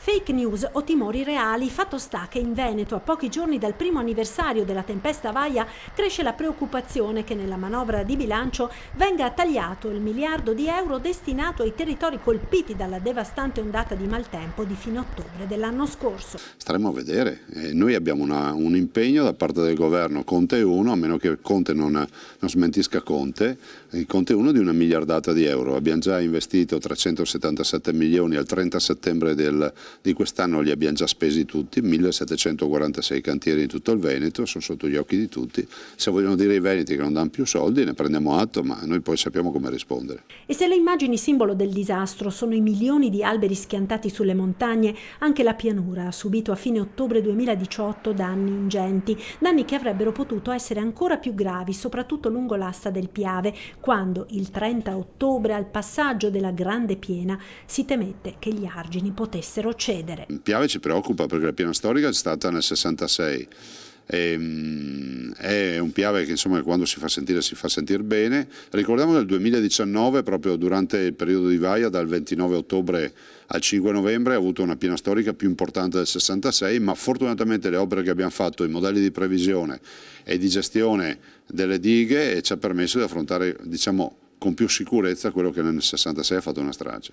Fake news o timori reali, fatto sta che in Veneto, a pochi giorni dal primo anniversario della tempesta Vaia, cresce la preoccupazione che nella manovra di bilancio venga tagliato il miliardo di euro destinato ai territori colpiti dalla devastante ondata di maltempo di fine ottobre dell'anno scorso. Staremo a vedere. Noi abbiamo un impegno da parte del governo Conte 1, a meno che Conte non smentisca Conte, il Conte 1 di 1 miliardata di euro. Abbiamo già investito 377 milioni al 30 settembre di quest'anno, li abbiamo già spesi tutti, 1746 cantieri in tutto il Veneto, sono sotto gli occhi di tutti. Se vogliono dire i veneti che non danno più soldi ne prendiamo atto, ma noi poi sappiamo come rispondere. E se le immagini simbolo del disastro sono i milioni di alberi schiantati sulle montagne, anche la pianura ha subito a fine ottobre 2018 danni ingenti, danni che avrebbero potuto essere ancora più gravi, soprattutto lungo l'asta del Piave, quando il 30 ottobre al passaggio della Grande Piena si temette che gli argini potessero cedere. Il Piave ci preoccupa perché la piena storica è stata nel 66. È un Piave che insomma quando si fa sentire bene. Ricordiamo nel 2019, proprio durante il periodo di Vaia, dal 29 ottobre al 5 novembre ha avuto una piena storica più importante del 66, ma fortunatamente le opere che abbiamo fatto, i modelli di previsione e di gestione delle dighe ci ha permesso di affrontare, diciamo, con più sicurezza quello che nel 66 ha fatto una strage.